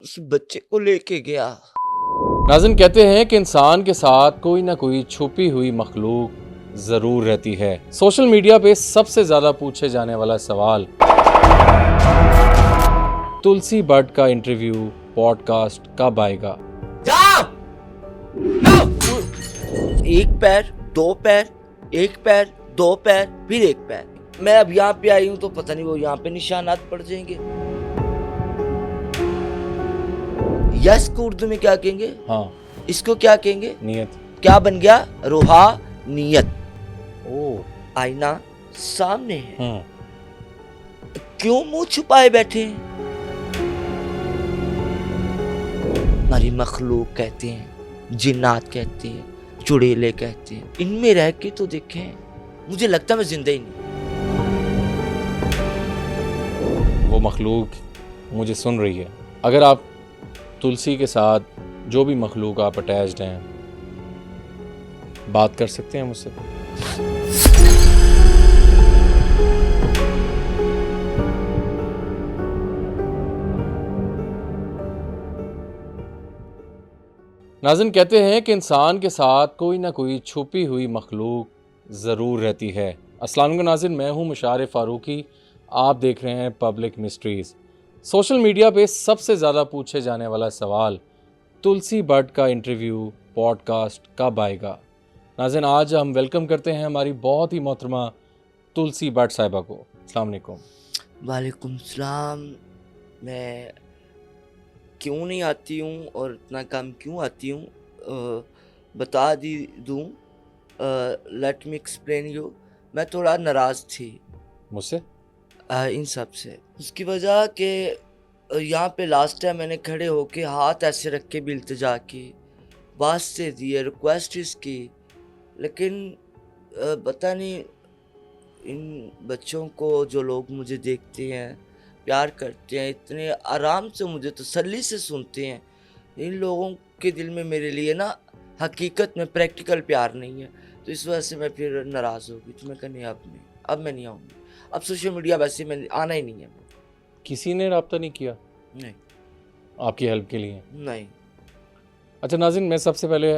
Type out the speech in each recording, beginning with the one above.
उस बच्चे को लेके गया। नाज़रीन, कहते हैं कि इंसान के साथ कोई ना कोई छुपी हुई मखलूक ज़रूर रहती है। सोशल मीडिया पे सबसे ज़्यादा पूछे जाने वाला सवाल तुलसी बट का इंटरव्यू पॉडकास्ट कब आएगा। जाओ! एक पैर, दो पैर, एक पैर, दो पैर, फिर एक पैर। मैं अब यहाँ पे आई हूँ तो पता नहीं वो यहाँ पे निशानात पड़ जाएंगे। यस को उर्दू में क्या कहेंगे? हाँ, इसको क्या कहेंगे? नियत। क्या बन गया? रूहानियत। ओह, आईना सामने है, क्यों मुंह छुपाए बैठे हैं? हमारी मखलूक कहते हैं, जिन्नात कहते हैं, चुड़ैले कहते हैं। इनमें रह के तो देखें, मुझे लगता है मैं जिंदा ही नहीं। वो मखलूक मुझे सुन रही है। अगर आप तुलसी के साथ जो भी मखलूक आप अटैच्ड हैं, बात कर सकते हैं मुझसे। नाज़रीन, कहते हैं कि इंसान के साथ कोई ना कोई छुपी हुई मखलूक ज़रूर रहती है। अस्सलाम वालेकुम नाज़रीन, मैं हूं मुशार फारूकी। आप देख रहे हैं पब्लिक मिस्ट्रीज़। सोशल मीडिया पे सबसे ज़्यादा पूछे जाने वाला सवाल तुलसी बट का इंटरव्यू पॉडकास्ट कब आएगा। नाज़रीन, आज हम वेलकम करते हैं हमारी बहुत ही मोहतरमा तुलसी बट साहिबा को। अस्सलाम वालेकुम। वालेकुम सलाम। मैं क्यों नहीं आती हूँ और इतना कम क्यों आती हूँ, बता दी दूँ। Let me explain you. मैं थोड़ा नाराज़ थी मुझसे? इन सब से। उसकी वजह कि यहाँ पे लास्ट टाइम मैंने खड़े होके हाथ ऐसे रख के भी इल्तिजा की, वास्ते दिए, रिक्वेस्ट की, लेकिन पता नहीं इन बच्चों को, जो लोग मुझे देखते हैं, प्यार करते हैं, इतने आराम से मुझे तसल्ली से सुनते हैं, इन लोगों के दिल में मेरे लिए ना हकीकत में प्रैक्टिकल प्यार नहीं है। तो इस वजह से मैं फिर नाराज़ हो गई। तो मैं कहा नहीं, अब मैं नहीं आऊँगी। अब सोशल मीडिया वैसे मैं आना ही नहीं है। किसी ने रब्ता नहीं किया नहीं आपकी हेल्प के लिए? नहीं। अच्छा नाज़रीन, मैं सबसे पहले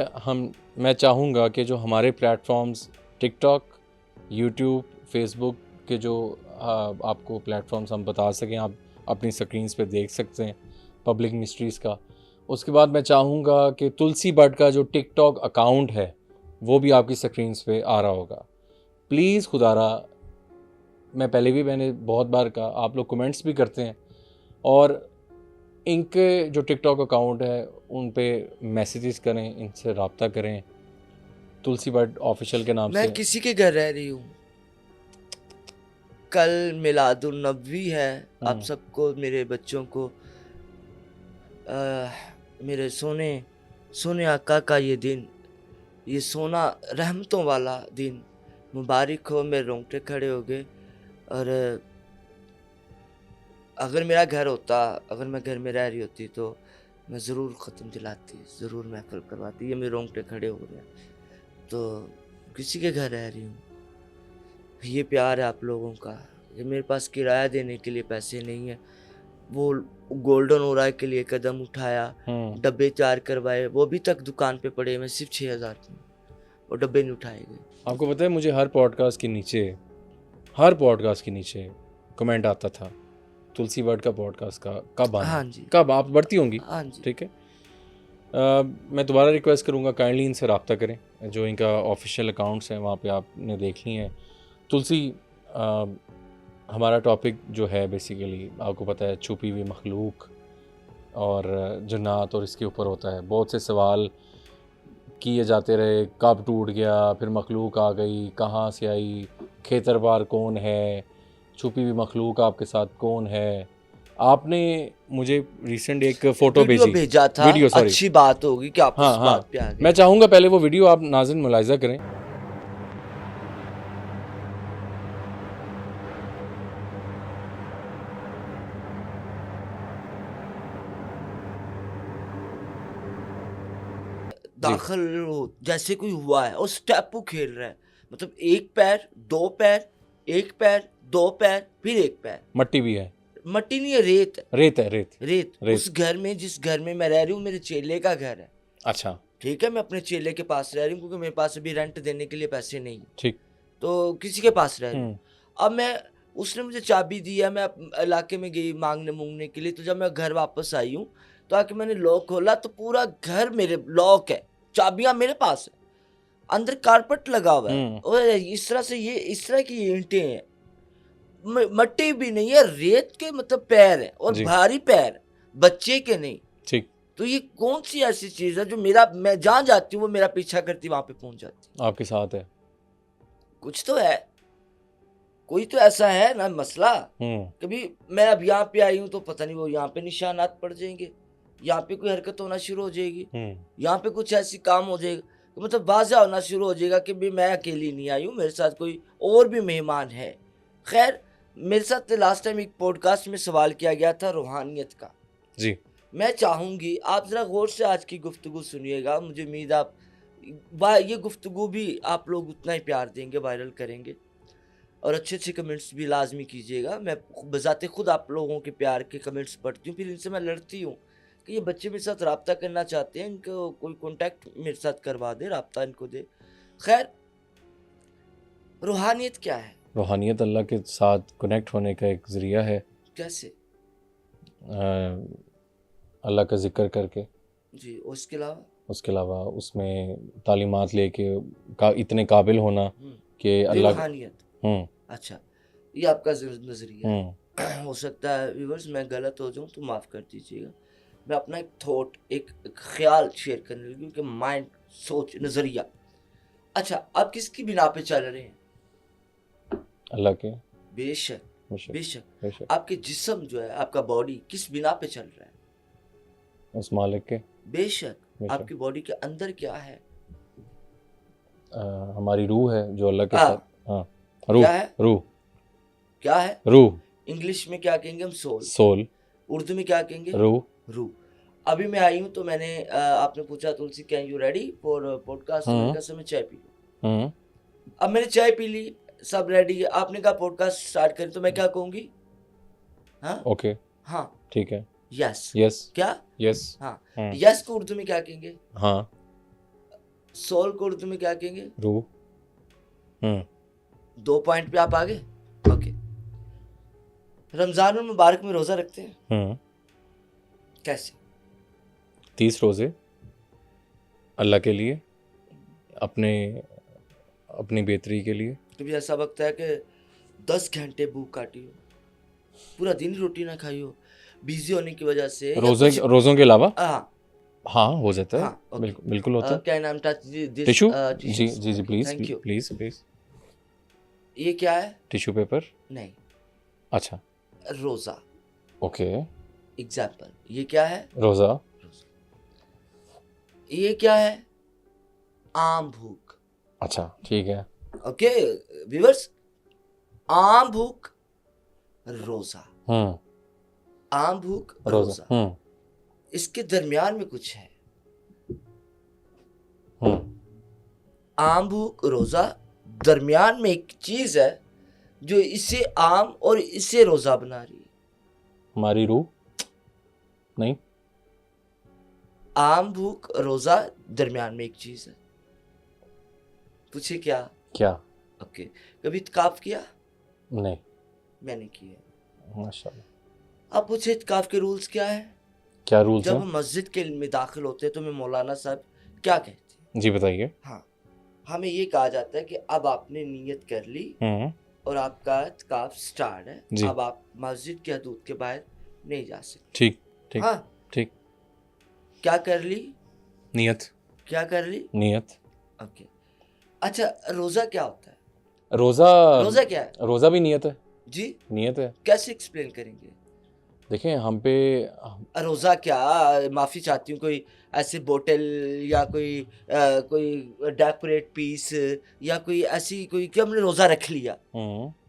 मैं चाहूँगा कि जो हमारे प्लेटफॉर्म्स टिकटॉक, यूट्यूब, फेसबुक के जो आपको प्लेटफॉर्म्स हम बता सकें, आप अपनी स्क्रीन्स पे देख सकते हैं पब्लिक मिस्ट्रीज़ का। उसके बाद मैं चाहूँगा कि तुलसी बट का जो टिकटॉक अकाउंट है वो भी आपकी स्क्रीन्स पे आ रहा होगा। प्लीज़ खुदारा, मैंने बहुत बार कहा, आप लोग कमेंट्स भी करते हैं और इनके जो टिकटॉक अकाउंट है उन पे मैसेजेस करें, इनसे रब्ता करें तुलसी बट ऑफिशियल के नाम से। मैं किसी के घर रह रही हूँ। कल मिलादुन नबी है। आप सबको, मेरे बच्चों को, मेरे सोने आका का ये दिन, ये सोना रहमतों वाला दिन मुबारक हो। मेरे रोंगटे खड़े हो गए। और अगर मेरा घर होता, अगर मैं घर में रह रही होती तो मैं ज़रूर ख़त्म दिलाती, ज़रूर महफिल करवाती। ये मेरे रोंगटे खड़े हो गए। तो किसी के घर रह रही हूँ। ये प्यार है आप लोगों का। ये मेरे पास किराया देने के लिए पैसे नहीं है। वो गोल्डन ओरा के लिए कदम उठाया, डब्बे 4 करवाए, वो अभी तक दुकान पे पड़े। मैं सिर्फ 6,000 थे, वो डब्बे नहीं उठाए गए। आपको पता है, मुझे हर पॉडकास्ट के नीचे कमेंट आता था तुलसी बट का पॉडकास्ट का कब आना। हाँ जी, कब आप बढ़ती होंगी? हाँ जी। ठीक है, मैं दोबारा रिक्वेस्ट करूँगा, काइंडली इनसे रब्ता करें। जो इनका ऑफिशियल अकाउंट्स हैं वहाँ पे आपने देख ली हैं। तुलसी, हमारा टॉपिक जो है बेसिकली आपको पता है, छुपी हुई मखलूक और जन्नात, और इसके ऊपर होता है बहुत से सवाल किए जाते रहे। कब टूट गया, फिर मखलूक आ गई, कहाँ से आई, खेतरबार कौन है, छुपी हुई मखलूक आपके साथ कौन है। आपने मुझे रिसेंट एक फ़ोटो भेजा था। वीडियो, सॉरी, अच्छी बात होगी कि आप हाँ उस हाँ, बात पे आ गए। मैं चाहूँगा पहले वो वीडियो आप नाज़रीन मुलाहिज़ा करें। दाखिल हो जैसे कोई हुआ है और स्टेपू खेल रहा है। मतलब एक पैर, दो पैर, एक पैर, दो पैर, फिर एक पैर। मट्टी भी है। मट्टी नहीं है, रेत है। रेत है, रेत। रेत। रेत। उस घर में, जिस घर में मैं रह रही हूँ, मेरे चेले का घर है। अच्छा, ठीक है, मैं अपने चेले के पास रह रही हूँ क्योंकि मेरे पास अभी रेंट देने के लिए पैसे नहीं है, ठीक। तो किसी के पास रह रही हूँ। हम्म। अब मैं, उसने मुझे चाबी दी है, मैं इलाके में गई मांगने मूंगने के लिए, तो जब मैं घर वापस आई हूँ तो आके मैंने लॉक खोला तो पूरा घर मेरे लॉक है, चाबियां मेरे पास है, अंदर कारपेट लगा हुआ है और इस तरह से, ये इस तरह की ईंटें हैं, मट्टी भी नहीं है, रेत के मतलब पैर है और जी। भारी पैर, बच्चे के नहीं। ठीक। तो ये कौन सी ऐसी चीज है जो मेरा, मैं जहाँ जाती हूँ वो मेरा पीछा करती, वहां पे पहुंच जाती। आपके साथ है। कुछ तो है, कोई तो ऐसा है ना मसला। कभी मैं अब यहाँ पे आई हूँ तो पता नहीं वो यहाँ पे निशानात पड़ जाएंगे, यहाँ पे कोई हरकत होना शुरू हो जाएगी, यहाँ पे कुछ ऐसी काम हो जाएगा, तो मतलब वाज़ा होना शुरू हो जाएगा कि भी मैं अकेली नहीं आई हूँ, मेरे साथ कोई और भी मेहमान है। खैर, मेरे साथ लास्ट टाइम एक पॉडकास्ट में सवाल किया गया था रूहानियत का। जी। मैं चाहूँगी आप ज़रा गौर से आज की गुफ्तगू सुनिएगा, मुझे उम्मीद आप ये गुफ्तगू भी आप लोग उतना ही प्यार देंगे, वायरल करेंगे और अच्छे अच्छे कमेंट्स भी लाजमी कीजिएगा। मैं बजाते खुद आप लोगों के प्यार के कमेंट्स पढ़ती हूँ, फिर इनसे मैं लड़ती हूँ कि ये बच्चे मेरे साथ रब्ता करना चाहते हैं, इनको कोई कॉन्टैक्ट मेरे साथ करवा दे, रब्ता इनको दे। खैर, रूहानियत क्या है? रूहानियत अल्लाह के साथ कनेक्ट होने का एक ज़रिया है। कैसे? अल्लाह का जिक्र करके जी, और उसके अलावा उसमें तालीमात लेके इतने काबिल होना कि अल्लाह। रूहानियत। अच्छा, ये आपका नज़रिया है। हो सकता है व्यूअर्स मैं गलत हो जाऊँ तो माफ़ कर दीजिएगा। मैं अपना एक थॉट, एक ख्याल शेयर करने लगी कि माइंड, सोच, नज़रिया। अच्छा, आप किसकी बिना पे चल रहे हैं? अल्लाह के। बेशक बेशक। बेशक। बेशक। आपके जिस्म जो है, आपका बॉडी किस बिना पे चल रहा है? उस मालिक के। बेशक। बेशक। आपकी बॉडी के अंदर क्या है? हमारी रूह है जो अल्लाह के हाँ। साथ। हाँ, रूह। क्या है? रूह। क्या है? रूह। इंग्लिश में क्या कहेंगे हम? सोल। सोल। उर्दू में क्या कहेंगे? रूह। रूह। अभी मैं आई हूँ तो मैंने आपने पूछा Tulsi can you ready for podcast, मैंने कहा सर मैं चाय पी लूँ। अब मैंने चाय पी ली, सब रेडी है, आपने कहा पॉडकास्ट स्टार्ट करें, तो मैं क्या कहूँगी? हाँ, ओके। हाँ, ठीक है। यस। यस। क्या? यस। हाँ। यस को उर्दू में क्या कहेंगे? हाँ। सोल को उर्दू में क्या कहेंगे? रूह। 2 पॉइंट पे आप आगे। ओके। रमजान मुबारक में रोजा रखते हैं? कैसे? 30 रोजे अल्लाह के लिए, अपनी बेहतरी के लिए। कभी ऐसा वक्त है कि 10 घंटे भूख काटी हो, पूरा दिन रोटी ना खाई हो, बिजी होने की वजह से, रोज़ों के अलावा? हाँ, हो जाता है। हाँ, okay. बिल्कुल होता है। क्या नाम था? टिशू। जी जी जी, प्लीज थैंक यू। प्लीज। ये क्या है? Tissue paper. नहीं। अच्छा। रोजा। ओके। एग्जाम्पल, ये क्या है? रोजा। ये क्या है? आम भूख। अच्छा, ठीक है। ओके व्यूअर्स, आम भूख, रोजा। आम भूख, रोजा। इसके दरमियान में कुछ है। आम भूख, रोजा, दरमियान में एक चीज है जो इसे आम और इसे रोजा बना रही है। हमारी रूह। नहीं। आम भूख, रोजा, दरमियान में एक चीज है। पूछे क्या? ओके। कभी इत्काफ किया? नहीं। मैंने किया। माशाल्लाह। अब पूछे इत्काफ के रूल्स क्या है? क्या रूल्स जब हैं? हम मस्जिद के में दाखिल होते हैं तो हमें मौलाना साहब क्या कहते हैं? जी बताइए। हाँ, हमें ये कहा जाता है कि अब आपने नियत कर ली और आपका इत्काफ स्टार्ट है, अब आप मस्जिद के हदूद के बाहर नहीं जा सकते। ठीक। हाँ, ठीक। क्या कर ली? नियत। क्या कर ली? नियत। ओके। अच्छा, रोजा क्या होता है? रोजा क्या है? रोजा भी नियत है जी, नियत है। कैसे एक्सप्लेन करेंगे? देखें, हम पे रोजा क्या, माफी चाहती हूँ, कोई ऐसे बोतल या कोई डेकोरेट पीस या कोई ऐसी कोई कि हमने रोजा रख लिया?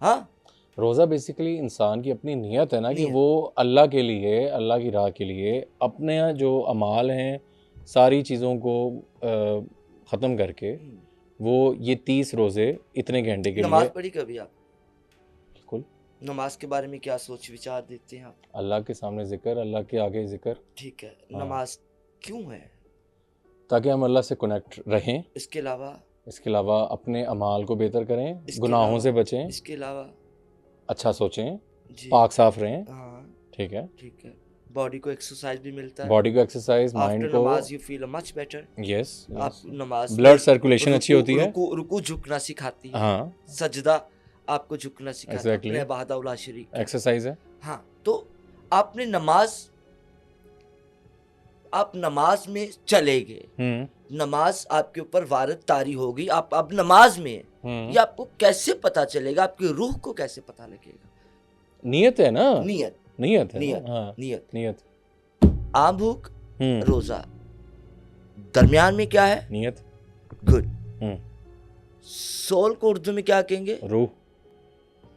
हाँ, रोज़ा बेसिकली इंसान की अपनी नियत है ना, कि नियत। वो अल्लाह के लिए, अल्लाह की राह के लिए अपने जो अमाल हैं सारी चीज़ों को ख़त्म करके वो ये 30 रोज़े इतने घंटे के लिए। नमाज पढ़ी कभी आप? बिल्कुल। नमाज के बारे में क्या सोच विचार देते हैं आप? अल्लाह के सामने जिक्र, अल्लाह के आगे जिक्र, ठीक है, हाँ। नमाज क्यों है? ताकि हम अल्लाह से कनेक्ट रहें। इसके अलावा इसके अलावा अपने अमाल को बेहतर करें, इसके गुनाहों अलावा से बचें, इसके अलावा अच्छा सोचें, जी पाक साफ रहें। हाँ ठीक है, ठीक है, बॉडी को एक्सरसाइज भी मिलता है। बॉडी को एक्सरसाइज, माइंड आफ्टर को, नमाज you feel much better. Yes, आप नमाज ब्लड में सर्कुलेशन अच्छी होती है। रुकू रुकू झुकना सिखाती है, हाँ, सजदा आपको झुकना सिखाता है Exactly. अपने इबादत उला शरीक के। एक्सरसाइज है। हाँ, तो आपने आप नमाज में चले गए, नमाज आपके ऊपर वारिद तारी होगी, आप अब नमाज में हैं। ये आपको कैसे पता चलेगा? आपकी रूह को कैसे पता लगेगा? नियत है ना, नियत नियत है ना? नियत हाँ, नियत। नियत। आम भूख, रोजा, दरमियान में क्या है? नियत। गुड। हम्म। सोल को उर्दू में क्या कहेंगे? रूह।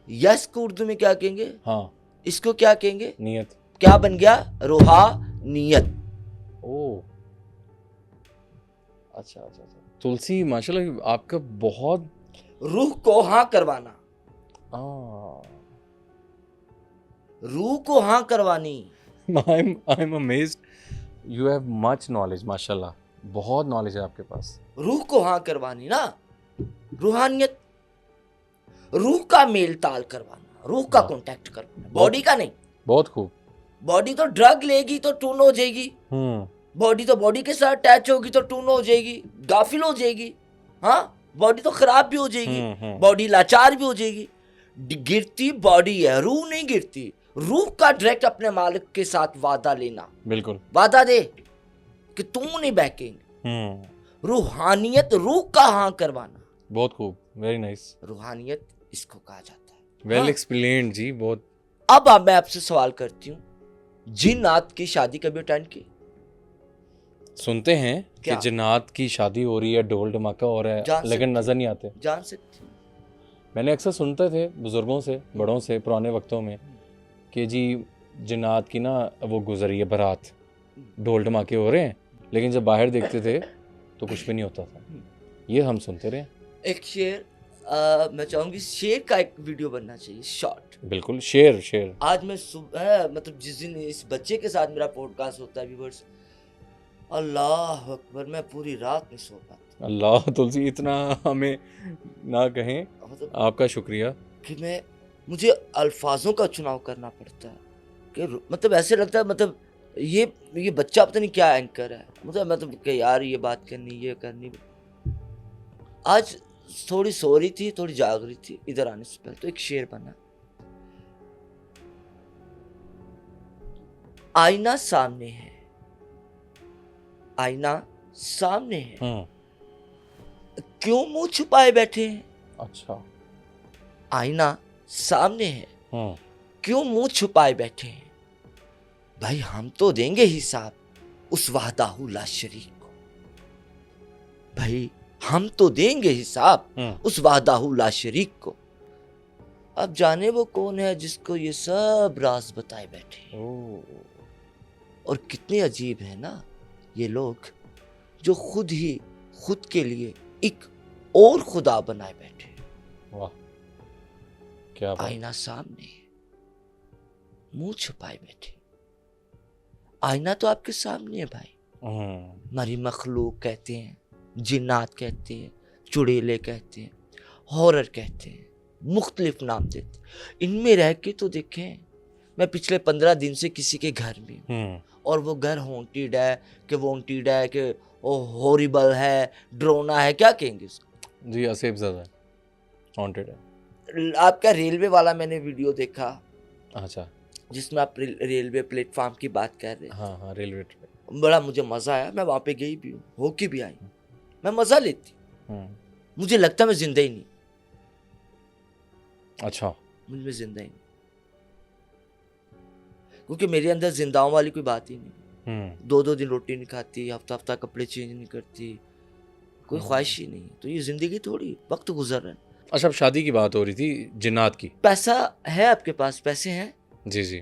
यस को उर्दू में क्या कहेंगे? हाँ, इसको क्या कहेंगे? नियत। क्या बन गया? रूहानियत। ओ, अच्छा अच्छा अच्छा। तुलसी माशाल्लाह आपका बहुत रूह को हाँ करवाना, आ, रूह को हाँ करवानी। I'm amazed. You have much knowledge, माशाल्लाह। बहुत नॉलेज है आपके पास। रूह को हाँ करवानी ना, रूहानियत, रूह का मेल ताल करवाना, रूह का वाह। कांटेक्ट करवाना, बॉडी का नहीं। बहुत खूब। बॉडी तो ड्रग लेगी तो टून हो जाएगी, बॉडी तो बॉडी के साथ अटैच होगी तो टून हो जाएगी, गाफिल हो जाएगी। हाँ, बॉडी तो खराब भी हो जाएगी, बॉडी लाचार भी हो जाएगी। गिरती बॉडी है, रूह नहीं गिरती। रूह का डायरेक्ट अपने मालिक के साथ वादा लेना, बिल्कुल वादा दे कि तू नहीं बहकेंगे। रूहानियत, रूह का हाँ करवाना। बहुत खूब, वेरी नाइस, रूहानियत इसको कहा जाता है। वेल हाँ। एक्सप्लेन्ड जी, बहुत। अब मैं आपसे सवाल करती हूँ, जिन्नात की शादी कभी अटेंड की? सुनते हैं कि क्या? जिन्नात की शादी हो रही है, ढोल धमाका हो रहा है, जान लेकिन सकते नजर नहीं आते। जान सकती हूँ। मैंने अक्सर सुनते थे बुजुर्गों से, बड़ों से, पुराने वक्तों में कि जी जिन्नात की ना वो गुजरी है बारात, ढोल धमाके हो रहे हैं, लेकिन जब बाहर देखते थे तो कुछ भी नहीं होता था। ये हम सुनते रहे। एक शेर, मैं चाहूंगी शेर का एक वीडियो बनना चाहिए, शॉर्ट। बिल्कुल, शेर शेर। आज मैं सुबह, मतलब जिस दिन इस बच्चे के साथ मेरा पॉडकास्ट होता है व्यूअर्स, अल्लाह अकबर, मैं पूरी रात नहीं सो पाता। अल्लाह, तुलसी इतना हमें ना कहें, मतलब आपका शुक्रिया। कि मुझे अल्फाजों का चुनाव करना पड़ता है कि मतलब ऐसे लगता है, मतलब ये बच्चा पता नहीं क्या एंकर है, मतलब कि यार ये बात करनी, ये करनी। आज थोड़ी सो रही थी, थोड़ी जाग रही थी, इधर आने से पहले तो एक शेर बना, आईना सामने है, आईना सामने है, क्यों मुंह छुपाए बैठे हैं? अच्छा। आईना सामने है, क्यों मुंह छुपाए बैठे हैं? भाई हम तो देंगे हिसाब उस वहदाहु ला शरीक को, भाई हम तो देंगे हिसाब उस वहदाहु ला शरीक को। अब जाने वो कौन है जिसको ये सब राज बताए बैठे। और कितने अजीब है ना ये लोग जो खुद ही खुद के लिए एक और खुदा बनाए बैठे। वाह, क्या बात। आईना सामने, मुंह छुपाए बैठे। आईना तो आपके सामने है भाई। हमारी मखलूक कहते हैं, जिन्नात कहते हैं, चुड़ैले कहते हैं, हॉरर कहते हैं, मुख्तलिफ नाम देते हैं। इनमें रह के तो देखें, मैं पिछले 15 दिन से किसी के घर में हूँ और वो घर हॉन्टेड है कि वॉन्टेड है कि वो हॉरिबल है, ड्रोना है, क्या कहेंगे उसको? जी, असेब ज़्यादा हॉन्टेड है। आपका रेलवे वाला मैंने वीडियो देखा, अच्छा, जिसमें आप रेलवे प्लेटफॉर्म की बात कर रहे हैं। हाँ हाँ, रेलवे ट्रैक। बड़ा मुझे मज़ा आया, मैं वहाँ पे गई भी हूँ, होके भी आई, मैं मज़ा लेती। मुझे लगता मैं जिंदा ही नहीं। अच्छा, मुझ में जिंदा ही नहीं, क्योंकि मेरे अंदर जिंदाओं वाली कोई बात ही नहीं। 2-2 दिन रोटी नहीं खाती, हफ्ता हफ्ता कपड़े चेंज नहीं करती, कोई ख्वाहिश ही नहीं। तो ये जिंदगी थोड़ी, वक्त गुजर रहा है। अच्छा, अब शादी की बात हो रही थी, जिन्नात की। पैसा है आपके पास? पैसे हैं? जी जी।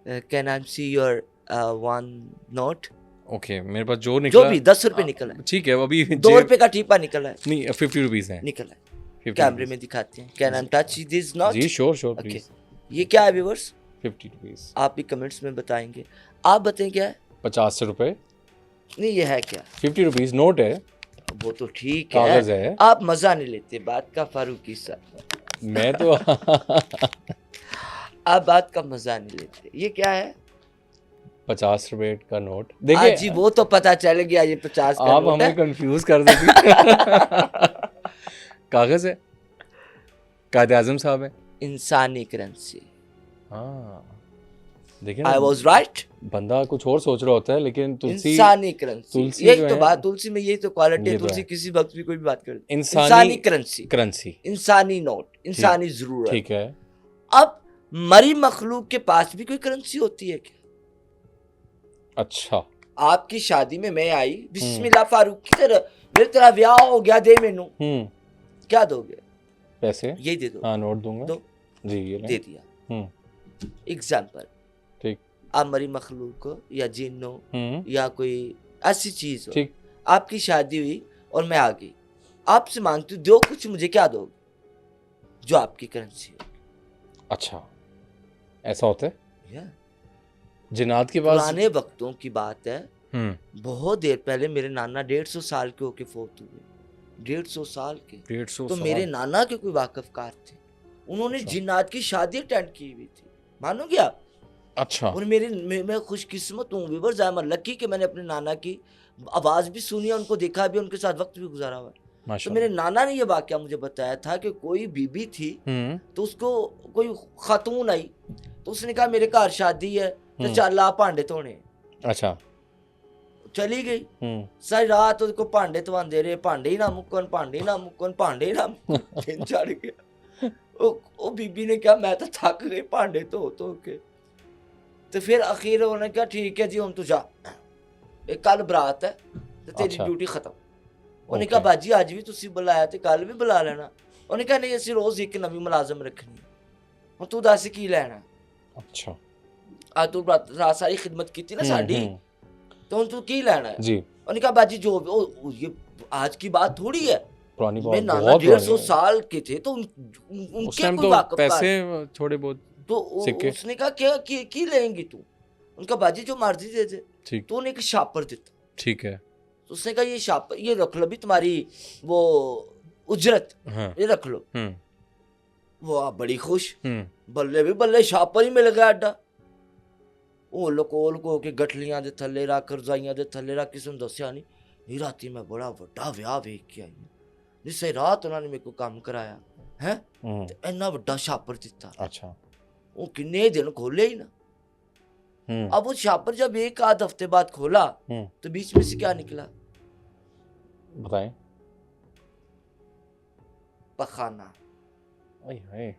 Can I see your 1 note? Okay, मेरे पास जो निकला, जो भी 10 रुपए निकला है, ठीक है, अभी 2 रुपए का टीपा निकला है, नहीं, 50 रुपीज़ है। निकला है, कैमरे rupees. में दिखाते हैं। Can I touch this not? जी श्योर श्योर ओके, प्लीज। ये क्या है व्यूअर्स? 50 rupees। आप भी कमेंट्स में बताएंगे। आप बताएं क्या है? 50 रुपए। नहीं, ये है क्या? 50 रुपीस नोट है, वो तो ठीक कागज है, है। आप मजा नहीं लेते बात का फारूकी साहब। मैं तो आप बात का मजा नहीं लेते। ये क्या है? 50 रुपए का नोट। आज देखिए जी वो तो पता चल गया ये 50 का आप नोट हमें है। कंफ्यूज कर देती। कागज है, कायदे आजम साहब है। इंसानी करेंसी। हाँ देखिए आई ना, वाज राइट। बंदा कुछ और सोच रहा होता है लेकिन तुलसी इंसानी करेंसी, तुलसी यही जो तो है, बात, तुलसी में यही तो क्वालिटी है। ये तो तुलसी है। किसी वक्त भी कोई भी बात कर, इंसानी इंसानी करेंसी, करेंसी। इंसानी नोट, इंसानी जरूरत। ठीक है। अब मरी मखलूक के पास भी कोई करेंसी होती है क्या? अच्छा आपकी शादी में मैं आई, बिस्मिल्लाह फारूक की तरह, मेरे तेरा ब्याह हो गया, दे मेनू, क्या दोगे? पैसे। यही दे दो। हाँ नोट दूंगा। दो। जी ये दे दिया। हम्म एग्जाम्पल, ठीक। आप मरी मखलूक हो या जिन हो या कोई ऐसी चीज हो, ठीक। आपकी शादी हुई और मैं आ गई, आपसे मांगती हूँ दो कुछ, मुझे क्या दोगे? जो आपकी करेंसी हो। अच्छा ऐसा होता है या जिन्नात के पास। पुराने वक्तों की बात है, बहुत देर पहले मेरे नाना 150 साल के होके फोत हुए। 150 साल के। 150 तो साल। मेरे नाना के कोई वाकफकार थे, उन्होंने अच्छा। जिन्नात की शादी अटेंड की हुई थी, मानोगे आप? अच्छा और मैं खुशकिस्मत हूँ व्यूअर्स, आई एम लकी कि मैंने अपने नाना की आवाज़ भी सुनी है, उनको देखा भी, उनके साथ वक्त भी गुजारा हुआ है। तो माशाल्लाह। मेरे नाना ने ये वाकया मुझे बताया था कि कोई बीबी थी, तो उसको कोई खातून आई, तो उसने कहा मेरे घर शादी है, तो चल आ भांडे धोने। अच्छा। चली गई, सारी रात उसको भांडे धवांदे रहे, भांडे ही ना मुक्कन, भांडे ही ना मुक्कन, भांडे ही ना मुक्कन। दिन चढ़ गया। वो बीबी ने कहा मैं तो थक गई भांडे धो के। तो फिर आखिर उन्होंने कहा ठीक है जी हम तू जा, कल बरात है तो तेरी अच्छा। ड्यूटी खत्म। उन्हें कहा बाजी अज भी तुसी बुलाया तो कल भी बुला लेना। उन्हें कहा नहीं असी रोज एक नवी मुलाजम रखनी, हुण तू दस की लेना। अच्छा आज तू रात सारी खिदमत की ना साडी, तो हुण तू की लेना है जी। उन्हें कहा बाजी जो ये आज की बात थोड़ी है, पुरानी मैं बात नाना बहुत 150 साल के थे, तो उस उनके टाइम कोई तो वाकफकार, पैसे थोड़े बहुत तो सिक्के। उसने कहा क्या की लेंगी तू? उनका बाजी जो मर्जी दे दे। ठीक। तो उन्हें एक शापर देता। ठीक है। तो उसने कहा ये शापर ये रख लो भी तुम्हारी वो उजरत, ये रख लो। वो आप बड़ी खुश, बल्ले भी बल्ले शापर ही मिल गया अड्डा। ਉਹ ਲਕੋਲ ਕੋ ਕੇ ਗਠਲੀਆਂ ਦੇ ਥੱਲੇ ਰੱਖ, ਰਜ਼ਾਈਆਂ ਦੇ ਥੱਲੇ ਰੱਖ, ਕਿਸੇ ਨੂੰ ਦੱਸਿਆ ਨਹੀਂ। ਇਹ ਰਾਤੀ ਮੈਂ ਬੜਾ ਵੱਡਾ ਵਿਆਹ ਵੇਖ ਕੇ ਆਈ ਹਾਂ, ਜਿਸੇ ਰਾਤ ਉਹਨਾਂ ਨੇ ਮੇਰੇ ਕੋਲ ਕੰਮ ਕਰਾਇਆ ਹੈ, ਤੇ ਇੰਨਾ ਵੱਡਾ ਛਾਪਰ ਦਿੱਤਾ। अच्छा। वो किन्ने दिन खोले ही ना। अब वो छापर जब एक आध हफ्ते बाद खोला तो बीच में से क्या निकला? बताएं। पखाना, हाय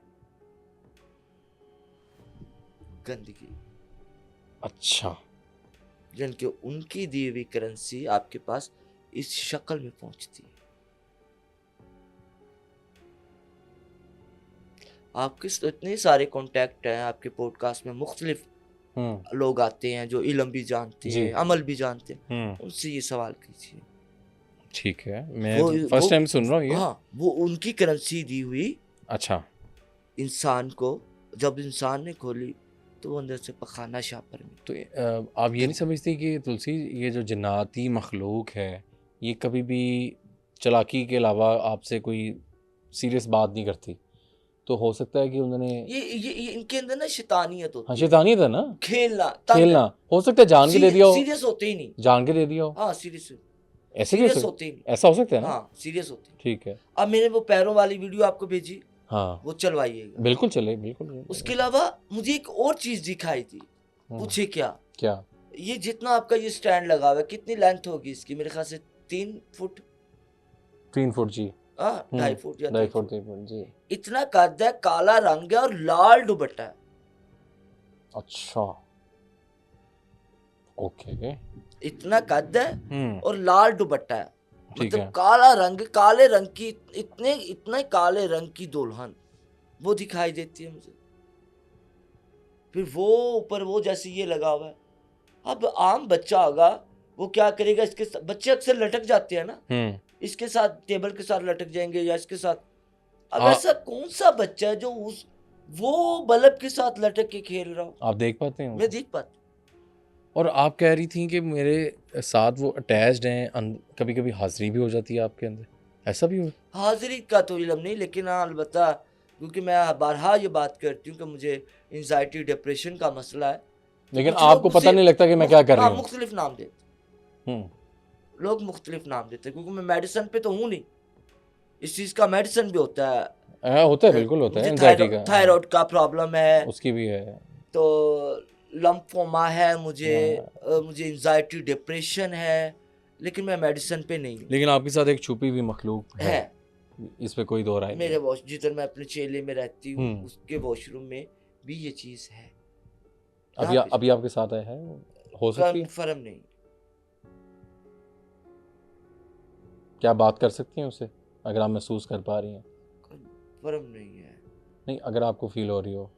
गंदगी। अच्छा। जिनके उनकी दी हुई करेंसी आपके पास इस शक्ल में पहुंचती है। आपके इतने सारे कॉन्टैक्ट हैं, आपके पॉडकास्ट में मुख्तलिफ लोग आते हैं जो इल्म भी जानते हैं, अमल भी जानते हैं, उनसे ये सवाल कीजिए। ठीक है, मैं फर्स्ट टाइम सुन रहा हूँ ये। हाँ, वो उनकी करेंसी दी हुई। अच्छा। इंसान को जब इंसान ने खोली तो वो अंदर से पखाना शापर में। तो आप ये नहीं समझती कि तुलसी ये जो जन्नाती मखलूक है ये कभी भी चालाकी के अलावा आपसे कोई सीरियस बात नहीं करती? तो हो सकता है कि उन्होंने ये इनके अंदर ना शैतानियत होती है। हाँ शैतानियत है ना, खेलना हो सकता है जान के दे दिया हो। सीरियस होते ही नहीं, जान के दे दिया हो। हाँ सीरियस ऐसे सीरियस होते ही नहीं, ऐसा हो सकता है ना। हाँ सीरियस होते हैं। ठीक है। अब मैंने वो पैरों वाली वीडियो आपको भेजी, हाँ वो चलवाइएगा। बिल्कुल चले, बिल्कुल। उसके अलावा मुझे एक और चीज दिखाई थी। पूछे क्या? ये जितना आपका ये स्टैंड लगा हुआ है कितनी लेंथ होगी इसकी? मेरे ख्याल से 3 फुट। 3 फुट जी। 2.5 फुट या 2.5 फुट जी। इतना कद है, काला रंग है और लाल दुपट्टा है। अच्छा, ओके। इतना कद है और लाल दुपट्टा है, मतलब काला रंग, काले रंग की इतने काले रंग की दुल्हन वो दिखाई देती है मुझे। फिर वो ऊपर वो जैसे ये लगा हुआ है। अब आम बच्चा होगा वो क्या करेगा? इसके बच्चे अक्सर लटक जाते हैं ना, इसके साथ टेबल के साथ लटक जाएंगे या इसके साथ, अब आ- ऐसा कौन सा बच्चा है जो वो बल्ब के साथ लटक के खेल रहा हो? आप देख पाते हैं मैं उसे? देख पाता और आप कह रही थी कि मेरे साथ वो अटैच्ड हैं, कभी कभी हाजिरी भी हो जाती है आपके अंदर, ऐसा भी हो? हूँ। हाजिरी का तो इल्म नहीं, लेकिन हाँ अलबत्ता, क्योंकि मैं बारहा ये बात करती हूँ कि मुझे एंजाइटी डिप्रेशन का मसला है, तो लेकिन कुछ लोग आपको पता मुझे नहीं लगता कि मैं क्या कर रही हाँ हूँ? मुख्तलिफ नाम देते, हम्म। लोग मुख्तलिफ नाम देते, क्योंकि मैं मेडिसिन पे तो हूँ नहीं। इस चीज़ का मेडिसिन भी होता है। होता है, बिल्कुल होता है मुझे एंजाइटी का, हाँ। थायराइड का प्रॉब्लम है, उसकी भी है। तो लम्फोमा है मुझे, हाँ। मुझे एंजाइटी डिप्रेशन है, लेकिन मैं मेडिसिन पे नहीं हूँ। लेकिन आपके साथ एक छुपी हुई मखलूक है, है इस पे कोई दो राय नहीं मेरे है। वॉश, जिधर मैं अपने चेले में रहती हूँ हम्म। उसके वॉशरूम में भी ये चीज़ है। अभी यहाँ पे अभी आपके साथ है, हो सकती है? कन्फर्म नहीं। क्या आप बात कर सकती हैं उससे, अगर आप महसूस कर पा रही हैं? कन्फर्म नहीं है। नहीं, अगर आपको फील हो रही हो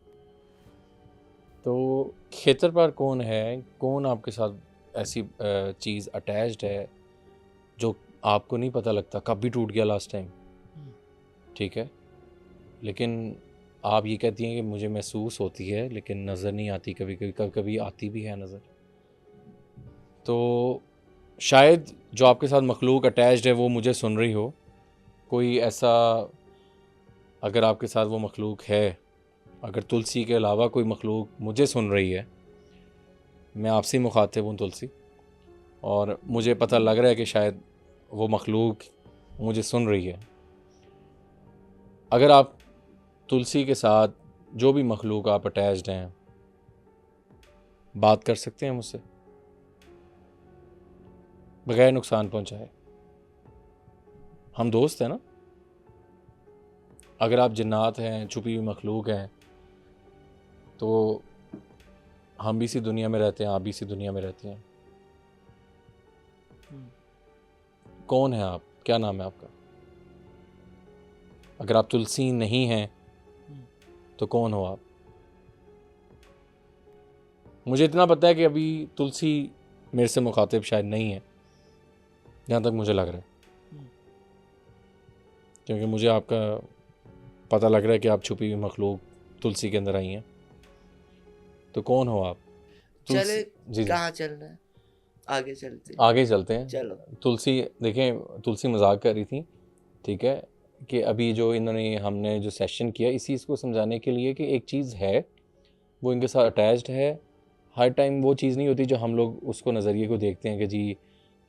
तो खेतर पर कौन है, कौन आपके साथ ऐसी चीज़ अटैच्ड है जो आपको नहीं पता लगता कब भी टूट गया लास्ट टाइम, ठीक है, लेकिन आप ये कहती हैं कि मुझे महसूस होती है लेकिन नज़र नहीं आती, कभी कभी कभी कभी आती भी है नज़र। तो शायद जो आपके साथ मखलूक अटैच्ड है वो मुझे सुन रही हो, कोई ऐसा, अगर आपके साथ वो मखलूक है, अगर तुलसी के अलावा कोई मखलूक मुझे सुन रही है, मैं आपसे ही मुखातिब हूँ तुलसी, और मुझे पता लग रहा है कि शायद वो मखलूक मुझे सुन रही है। अगर आप तुलसी के साथ जो भी मखलूक आप अटैच्ड हैं, बात कर सकते हैं मुझसे बगैर नुकसान पहुंचाए। हम दोस्त हैं ना। अगर आप जिन्नात हैं, छुपी हुई मखलूक हैं, तो हम भी इसी दुनिया में रहते हैं, आप भी इसी दुनिया में रहती हैं। कौन है आप, क्या नाम है आपका? अगर आप तुलसी नहीं हैं तो कौन हो आप? मुझे इतना पता है कि अभी तुलसी मेरे से मुखातिब शायद नहीं है, जहाँ तक मुझे लग रहा है, क्योंकि मुझे आपका पता लग रहा है कि आप छुपी हुई मखलूक तुलसी के अंदर आई हैं। तो कौन हो आप? चले, जी जी, कहाँ चलना है? आगे चलते हैं। आगे चलते हैं। चलो। तुलसी, देखें, तुलसी मजाक कर रही थी, ठीक है, कि अभी जो इन्होंने हमने जो सेशन किया इसी इसको समझाने के लिए कि एक चीज़ है वो इनके साथ अटैच्ड है। हर टाइम वो चीज़ नहीं होती जो हम लोग उसको नज़रिए को देखते हैं कि जी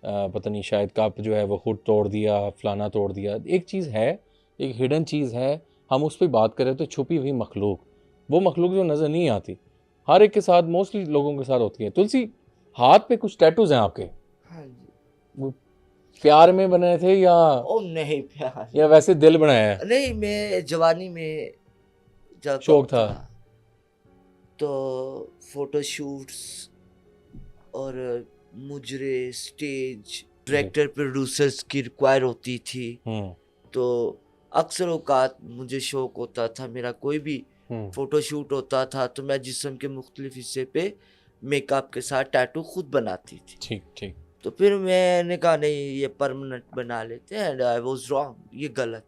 पता नहीं शायद कप जो है वो खुद तोड़ दिया, फलाना तोड़ दिया। एक चीज़ है, एक हिडन चीज़ है, हम उस पर बात करें तो छुपी हुई मखलूक, वो मखलूक जो नज़र नहीं आती, हर एक के साथ, मोस्टली लोगों के साथ होती है। तुलसी, हाथ पे कुछ टैटूज हैं आपके, हाँ जी। वो प्यार में बने थे ओ नहीं प्यार, या वैसे दिल बनाया है? नहीं, मैं जवानी में जब शौक था। था तो फोटोशूट्स और मुजरे स्टेज डायरेक्टर प्रोड्यूसर्स की रिक्वायर होती थी, हम्म तो अक्सर औकात मुझे शौक होता था, मेरा कोई भी हम्म फोटोशूट होता था तो मैं जिस्म के मुख्तलिफ हिस्से पे मेकअप के साथ टैटू खुद बनाती थी। ठीक ठीक। तो फिर मैंने कहा नहीं, ये परमानेंट बना लेते हैं, एंड आई वाज रॉन्ग, ये गलत,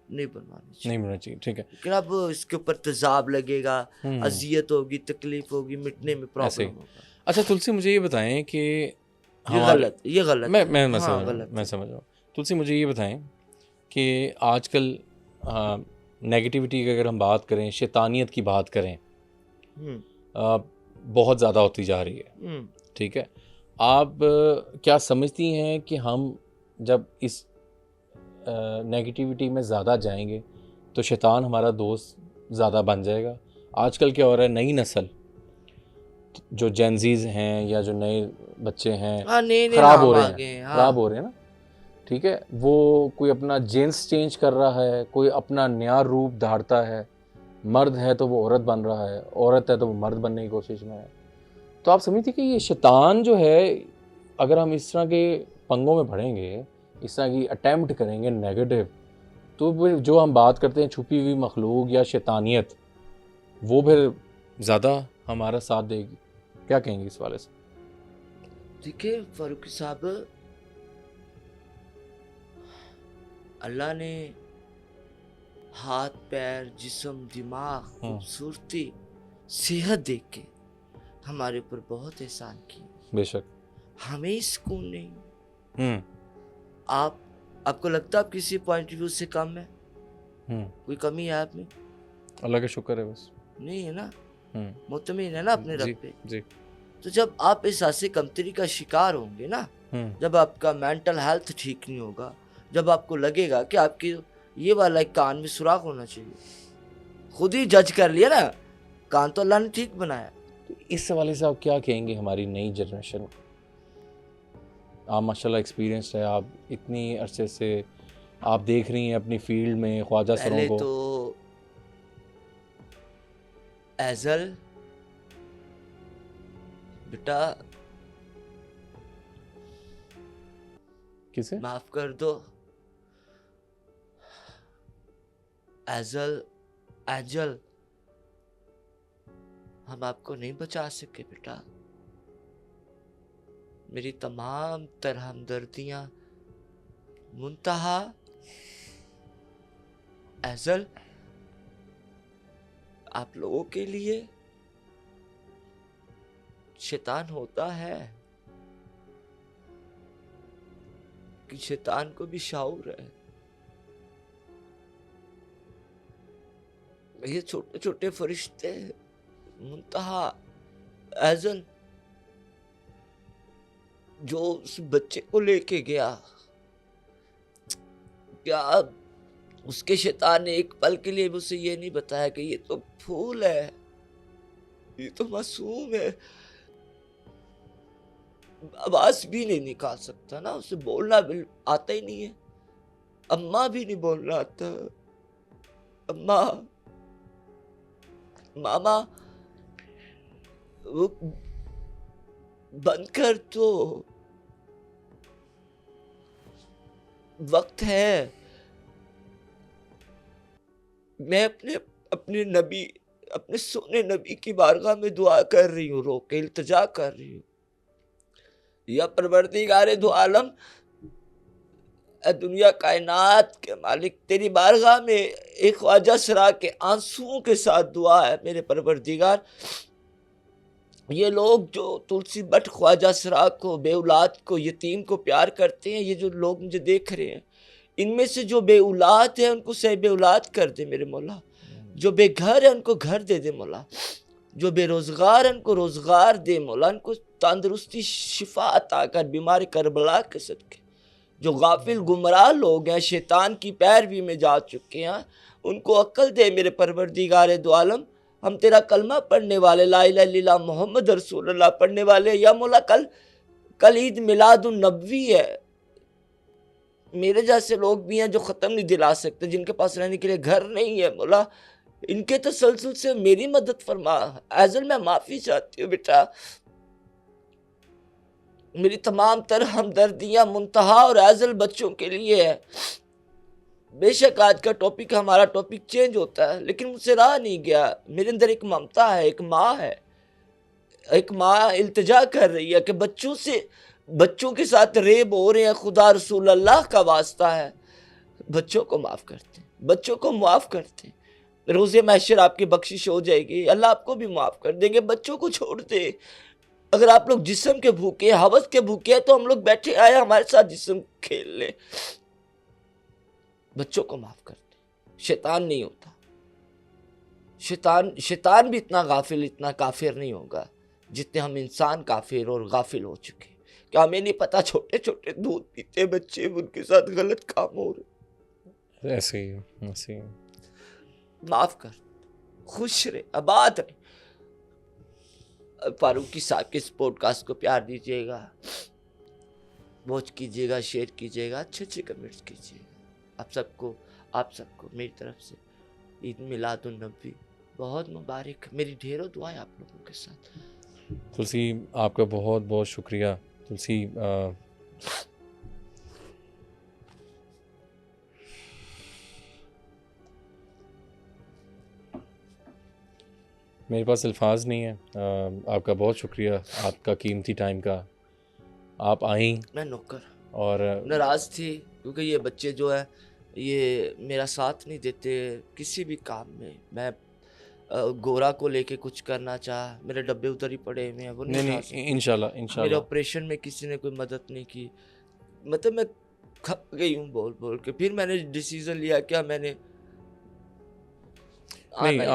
नहीं बनवानी चाहिए। नहीं मिलना चाहिए, ठीक है। लेकिन अब इसके ऊपर तेजाब लगेगा, हम्म, अजियत होगी, तकलीफ होगी, मिटने में ऐसे प्रॉब्लम ही। होगा। अच्छा तुलसी, मुझे ये बताएं कि ये हमारे, गलत, ये गलत मैं है। मैं मैं हाँ समझ रहा हूँ, गलत मैं है। समझ रहा हूँ। तुलसी, मुझे ये बताएं कि आजकल नेगेटिविटी की अगर हम बात करें, शैतानियत की बात करें, हम्म बहुत ज़्यादा होती जा रही है, हम्म ठीक है। आप क्या समझती हैं कि हम जब इस नेगेटिविटी में ज़्यादा जाएंगे तो शैतान हमारा दोस्त ज़्यादा बन जाएगा? आजकल क्या हो रहा है, नई नस्ल जो जेनजीज हैं या जो नए बच्चे हैं, हाँ, नए नए ख़राब हो नाम रहे आ हैं, गए हैं। ख़राब हाँ हो रहे हैं ना, ठीक है। वो कोई अपना जेंस चेंज कर रहा है, कोई अपना नया रूप धारता है, मर्द है तो वो औरत बन रहा है, औरत है तो वो मर्द बनने की कोशिश में है। तो आप समझती कि ये शैतान जो है, अगर हम इस तरह के पंगों में पड़ेंगे, इस तरह की अटैम्प्ट करेंगे नेगेटिव, तो फिर जो हम बात करते हैं छुपी हुई मखलूक या शैतानियत, वो फिर ज़्यादा हमारा साथ देगी। क्या कहेंगे इस वाले से? देखिए फारूकी साहब, अल्लाह ने हाथ पैर जिस्म दिमाग हम्म, खूबसूरती सेहत देख के हमारे ऊपर बहुत एहसान किए। बेशक। हमें ही सुकून नहीं। हम्म, आपको लगता है आप किसी पॉइंट ऑफ व्यू से कम है? हम्म, कोई कमी है आप में? अल्लाह का शुक्र है बस। नहीं है ना? हम्म, मुतमिन है ना अपने जी रब पे? जी। तो जब आप एहसास कमतरी का शिकार होंगे ना, हम्म, जब आपका मेंटल हेल्थ ठीक नहीं होगा, जब आपको लगेगा कि आपकी ये वाला एक कान में सुराख होना चाहिए, खुद ही जज कर लिया ना, कान तो अल्लाह ने ठीक बनाया। तो इस हवाले से आप क्या कहेंगे हमारी नई जनरेशन? आप माशाल्लाह एक्सपीरियंस्ड है, आप इतनी अरसे से आप देख रही हैं अपनी फील्ड में ख्वाजा सरों पहले को। तो एजल बेटा किसे? माफ कर दो, एजल हम आपको नहीं बचा सके बेटा। मेरी तमाम तरह हमदर्दियां मुंतहा एजल आप लोगों के लिए। शैतान होता है कि शैतान को भी शाऊर है। ये छोटे छोटे फरिश्ते मुंतहा एजल जो उस बच्चे को लेके गया, क्या उसके शैतान ने एक पल के लिए भी उसे ये नहीं बताया कि ये तो फूल है, ये तो मासूम है, आवाज भी नहीं निकाल सकता ना, उसे बोलना भी आता ही नहीं है, अम्मा भी नहीं बोलना आता, अम्मा मामा वो बंद कर तो, वक्त है। मैं अपने नबी, अपने सोने नबी की बारगाह में दुआ कर रही हूँ, रो के इल्तिजा कर रही हूँ, या परवरदिगार दो आलम, दुनिया कायनात के मालिक, तेरी बारगाह में एक ख्वाजा सरा के आंसुओं के साथ दुआ है मेरे परवरदिगार, ये लोग जो तुलसी बट ख्वाजा सरा को, बेउलाद को, यतीम को प्यार करते हैं, ये जो लोग मुझे देख रहे हैं, इनमें से जो बेउलाद है उनको सही बेउलाद कर दे मेरे मौला, जो बेघर है उनको घर दे दे मौला, जो बेरोजगार है उनको रोजगार दे मौला, उनको तंदुरुस्ती शिफा अता कर बीमारी करबला के सदके। जो गाफिल गुमराह लोग हैं, शैतान की पैरवी में जा चुके हैं, उनको अक्ल दे मेरे परवरदिगार दो आलम। हम तेरा कलमा पढ़ने वाले, ला इलाहा इल्लल्लाह मोहम्मद रसूलुल्लाह पढ़ने वाले, या मौला कल ईद मिलादुन नबवी है, मेरे जैसे लोग भी हैं जो ख़त्म नहीं दिला सकते, जिनके पास रहने के लिए घर नहीं है मौला, इनके तसलसल से मेरी मदद फरमा। एजल मैं माफ़ी चाहती हूँ बेटा, मेरी तमाम तर हमदर्दियाँ मुंतहा और एजल बच्चों के लिए है। बेशक आज का टॉपिक हमारा टॉपिक चेंज होता है, लेकिन मुझसे रहा नहीं गया, मेरे अंदर एक ममता है, एक माँ है, एक माँ इल्तिजा कर रही है कि बच्चों के साथ रेब हो रहे हैं, खुदा रसूल अल्लाह का वास्ता है, बच्चों को माफ़ करते, बच्चों को माफ़ करते, रोज़े महशर आपकी बख्शिश हो जाएगी, अल्लाह आपको भी माफ़ कर देंगे। बच्चों को छोड़ दे, अगर आप लोग जिस्म के भूखे, हवस के भूखे हैं, तो हम लोग बैठे आए हमारे साथ जिस्म खेल ले, बच्चों को माफ़ कर दे। शैतान नहीं होता, शैतान भी इतना गाफिल, इतना काफिर नहीं होगा जितने हम इंसान काफिर और गाफिल हो चुके। क्या हमें नहीं पता छोटे छोटे दूध पीते बच्चे, उनके साथ गलत काम हो रहे? ऐसे ही माफ कर, खुश रहे, आबाद रहे। फारूकी साहब के इस पॉडकास्ट को प्यार दीजिएगा, वॉच कीजिएगा, शेयर कीजिएगा, अच्छे अच्छे कमेंट्स कीजिएगा। आप सबको मेरी तरफ से ईद मिलादुन नबी बहुत मुबारक। मेरी ढेरों दुआएं आप लोगों के साथ। तुलसी आपका बहुत बहुत शुक्रिया। तुलसी मेरे पास अल्फाज नहीं है। आपका बहुत शुक्रिया, आपका कीमती टाइम का। आप आई मैं नौकर और नाराज थी क्योंकि ये बच्चे जो है ये मेरा साथ नहीं देते किसी भी काम में। मैं गोरा को लेके कुछ करना चाहा, मेरे डब्बे उधर ही पड़े हुए हैं, वो नहीं नहीं उठा नहीं, सकते। इंशाल्लाह मेरे इंशाल्लाह। ऑपरेशन में किसी ने कोई मदद नहीं की। मतलब मैं खप गई हूँ बोल के। फिर मैंने डिसीजन लिया, क्या मैंने नहीं, आना ही है।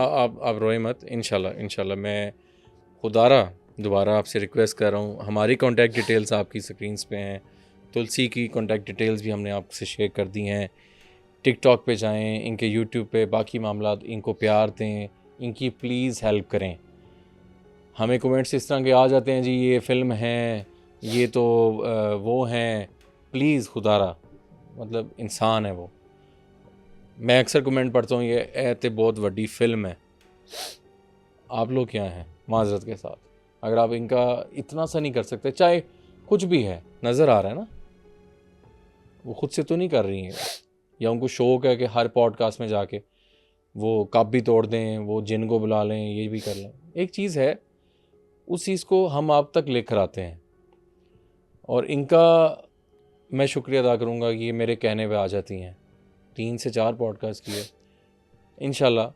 आप रोए मत, इंशाल्लाह इंशाल्लाह। मैं खुदारा दोबारा आपसे रिक्वेस्ट कर रहा हूँ, हमारी कॉन्टैक्ट डिटेल्स आपकी स्क्रीन्स पे हैं, तुलसी की कॉन्टैक्ट डिटेल्स भी हमने आपसे शेयर कर दी हैं। टिकटॉक पे जाएं, इनके यूट्यूब पे बाकी मामला, इनको प्यार दें, इनकी प्लीज़ हेल्प करें। हमें कमेंट्स इस तरह के आ जाते हैं, जी ये फ़िल्म है, ये तो वो हैं। प्लीज़ खुदारा, मतलब इंसान है वो। मैं अक्सर कमेंट पढ़ता हूँ, ये तो बहुत बड़ी फिल्म है। आप लोग क्या हैं, माजरत के साथ, अगर आप इनका इतना सा नहीं कर सकते, चाहे कुछ भी है, नज़र आ रहा है ना, वो खुद से तो नहीं कर रही हैं, या उनको शौक है कि हर पॉडकास्ट में जाके वो कप भी तोड़ दें, वो जिन को बुला लें, ये भी कर लें। एक चीज़ है, उस चीज़ को हम आप तक लेकर आते हैं, और इनका मैं शुक्रिया अदा करूँगा कि ये मेरे कहने पे आ जाती हैं। 3 से 4 पॉडकास्ट किए, इंशाल्लाह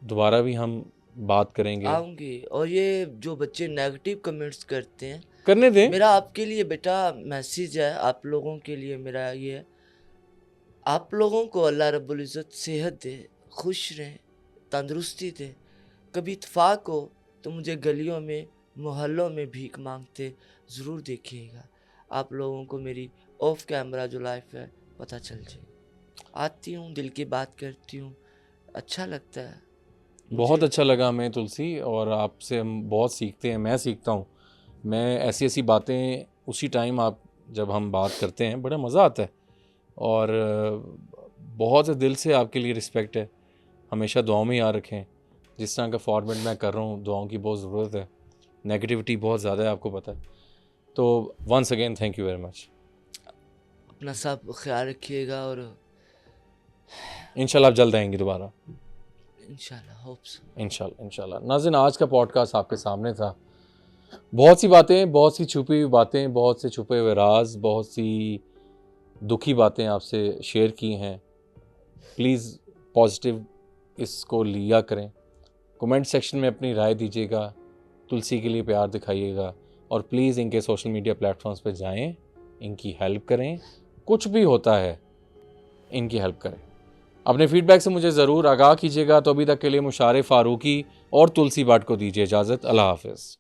दोबारा भी हम बात करेंगे। आऊँगी। और ये जो बच्चे नेगेटिव कमेंट्स करते हैं, करने दें। मेरा आपके लिए बेटा मैसेज है, आप लोगों के लिए मेरा ये है, आप लोगों को अल्लाह रब्बुल इज़्ज़त सेहत दे, खुश रहें, तंदुरुस्ती दे। कभी इत्तेफाक हो तो मुझे गलियों में, मोहल्लों में भीख मांगते ज़रूर देखिएगा। आप लोगों को मेरी ऑफ कैमरा जो लाइफ है पता चल जाए। आती हूँ, दिल की बात करती हूँ, अच्छा लगता है बहुत मुझे। अच्छा लगा हमें तुलसी, और आपसे हम बहुत सीखते हैं, मैं सीखता हूँ। मैं ऐसी ऐसी बातें उसी टाइम आप जब हम बात करते हैं बड़ा मज़ा आता है, और बहुत दिल से आपके लिए रिस्पेक्ट है। हमेशा दुआओं में याद रखें। जिस तरह का फॉर्मेट मैं कर रहा हूँ, दुआओं की बहुत ज़रूरत है, नेगेटिविटी बहुत ज़्यादा है, आपको पता है। तो once again thank you very much. अपना सब ख्याल रखिएगा, और इंशाल्लाह आप जल्द आएंगे दोबारा, इंशाल्लाह होप्स। इंशाल्लाह इंशाल्लाह। नाज़रीन, आज का पॉडकास्ट आपके सामने था। बहुत सी बातें, बहुत सी छुपी हुई बातें, बहुत से छुपे हुए राज, बहुत सी दुखी बातें आपसे शेयर की हैं। प्लीज़ पॉजिटिव इसको लिया करें। कमेंट सेक्शन में अपनी राय दीजिएगा, तुलसी के लिए प्यार दिखाइएगा, और प्लीज़ इनके सोशल मीडिया प्लेटफॉर्म्स पे जाएं, इनकी हेल्प करें। कुछ भी होता है, इनकी हेल्प करें। अपने फीडबैक से मुझे ज़रूर आगाह कीजिएगा। तो अभी तक के लिए मुशारे फ़ारूकी और तुलसी भट्ट को दीजिए इजाज़त। अल्लाह हाफ़िज़।